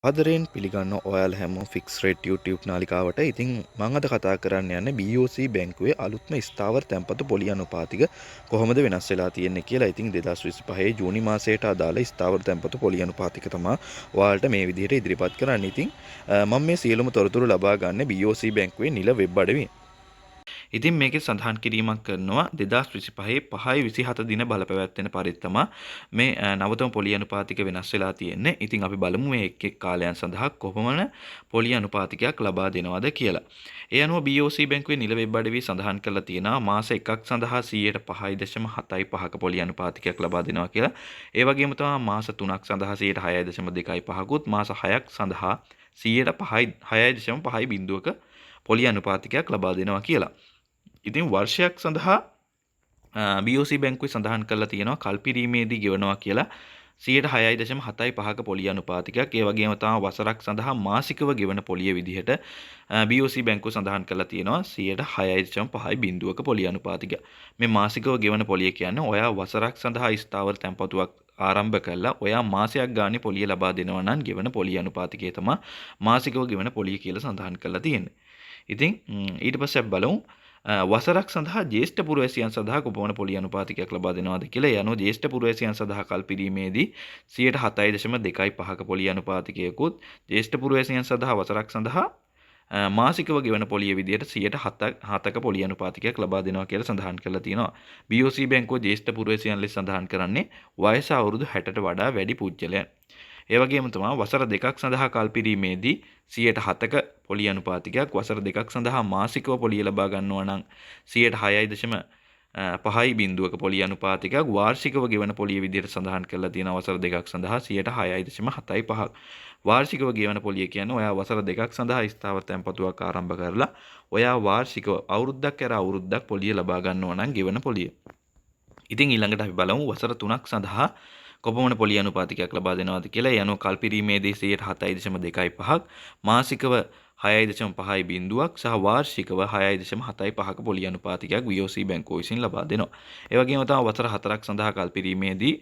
ආදරයෙන් පිළිගන්න ඔයාලා හැමෝම ෆික්ස් රේට් YouTube නාලිකාවට. ඉතින් මම අද කතා කරන්න යන්නේ BOC බැංකුවේ අලුත්ම ස්ථාවර තැන්පතු පොලි අනුපාතික කොහොමද වෙනස් වෙලා තියෙන්නේ කියලා. ඉතින් 2025 ජූනි මාසයට අදාළ ස්ථාවර තැන්පතු පොලි අනුපාතික තමයි ඔයාලට මේ විදිහට ඉදිරිපත් කරන්නේ. ඉතින් මම මේ සියලුම තොරතුරු ලබා ගන්න BOC බැංකුවේ නිල වෙබ් අඩවියෙන්. ඉතින් මේකේ සඳහන් කිරීමක් කරනවා 2025 5/27 දින බලපැවැත්වෙන පරිද්දම මේ නවතම පොලි අනුපාතික වෙනස් වෙලා තියෙන්නේ. ඉතින් අපි බලමු මේ එක් කාලයන් සඳහා කොපමණ පොලි අනුපාතිකයක් ලබා දෙනවද කියලා. ඒ අනුව BOC බැංකුවේ නිල වෙබ් අඩවිය සඳහන් කරලා තියෙනවා මාස එකක් සඳහා 5.75ක පොලි අනුපාතිකයක් ලබා දෙනවා කියලා. ඒ වගේම තමයි මාස 3ක් සඳහා 6.25කුත් මාස 6ක් සඳහා 6.5ක පොලි අනුපාතිකයක් ලබා දෙනවා කියලා. ඉතින් වර්ෂයක් සඳහා BOC බැංකුවේ සඳහන් කරලා තියෙනවා කල්පිරීමේදී ගෙවනවා කියලා 6.75ක පොලි අනුපාතිකයක්. ඒ වගේම තමයි වසරක් සඳහා මාසිකව ගෙවන පොලිය විදිහට BOC බැංකුව සඳහන් කරලා තියෙනවා 6.5ක පොලි අනුපාතිකයක්. මේ මාසිකව ගෙවන පොලිය කියන්නේ ඔයා වසරක් සඳහා ස්ථාවර තැන්පතුවක් ආරම්භ කළා ඔයා මාසයක් ගානේ පොලිය ලබා දෙනවා නම් ගෙවන පොලි අනුපාතිකය තමයි මාසිකව ගෙවන පොලිය කියලා සඳහන් කරලා තියෙන්නේ. ඉතින් ඊට පස්සේ අපි බලමු වසරක් සඳහා ජ්‍යෙෂ්ඨ පුරවැසියන් සඳහා කොපමණ පොලි අනුපාතිකයක් ලබා දෙනවද කියලා. ඒ අනුව ජ්‍යෙෂ්ඨ පුරවැසියන් සඳහා කල්පිරීමේදී 7.25ක පොලි අනුපාතිකයකුත් ජ්‍යෙෂ්ඨ පුරවැසියන් සඳහා වසරක් සඳහා මාසිකව ගෙවන පොලිය විදිහට 7.7ක පොලි අනුපාතිකයක් ලබා දෙනවා කියලා සඳහන් කරලා තියෙනවා. BOC බැංකුව ජ්‍යෙෂ්ඨ පුරවැසියන් ලෙස සඳහන් කරන්නේ වයස අවුරුදු 60ට වඩා වැඩි පුද්ගලයන්. ඒ වගේම තමයි වසර දෙකක් සඳහා කල්පිරීමේදී 7ක පොලි අනුපාතිකයක් වසර දෙකක් සඳහා මාසිකව පොලිය ලබා ගන්නවා නම් 6.5ක පොලි අනුපාතිකයක් වාර්ෂිකව ගෙවන පොලිය විදිහට සඳහන් කරලා තියෙනවා. වසර දෙකක් සඳහා 6.75ක් වාර්ෂිකව ගෙවන පොලිය කියන්නේ ඔයා වසර දෙකක් සඳහා ස්ථාවර තැන්පතුවක් ආරම්භ කරලා ඔයා වාර්ෂිකව අවුරුද්දක් කර අවුරුද්දක් පොලිය ලබා ගන්නවා නම් ගෙවන පොලිය. ඉතින් ඊළඟට අපි බලමු වසර 3ක් සඳහා කොපමණ පොලි අනුපාතිකයක් ලබා දෙනවද කියලා. ඒ අනුව කල්පිරීමේදී 7.25ක් මාසිකව 6.5ක් සහ වාර්ෂිකව 6.75ක පොලි අනුපාතිකයක් BOC බැංකුව විසින් ලබා දෙනවා. ඒ වගේම තමයි වසර 4ක් සඳහා කල්පිරීමේදී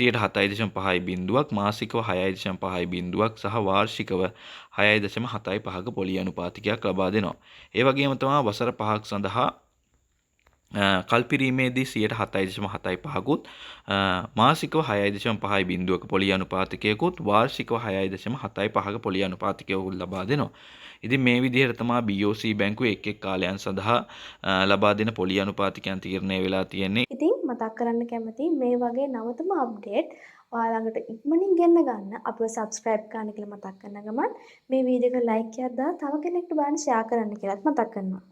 7.5ක් මාසිකව 6.5ක් සහ වාර්ෂිකව 6.75ක පොලි අනුපාතිකයක් ලබා දෙනවා. ඒ වගේම තමයි වසර 5ක් සඳහා කල්පිරීමේදී 7.75කුත් මාසිකව 6.5ක පොලි අනුපාතිකයකුත් වාර්ෂිකව 6.75ක පොලි අනුපාතිකයකුත් ලබා දෙනවා. ඉතින් මේ විදිහට තමයි BOC බැංකුවේ එක් එක් කාලයන් සඳහා ලබා දෙන පොලි අනුපාතිකයන් තීරණය වෙලා තියෙන්නේ. ඉතින් මතක් කරන්න කැමති මේ වගේ නවතම අප්ඩේට් ඔයාලා ළඟට ඉක්මනින් ගෙන්න ගන්න අපිව subscribe කරන්න කියලා මතක් කරන ගමන් මේ වීඩියෝ එක like එකක් දාලා තව කෙනෙක්ට බලන්න share කරන්න කියලාත් මතක් කරනවා.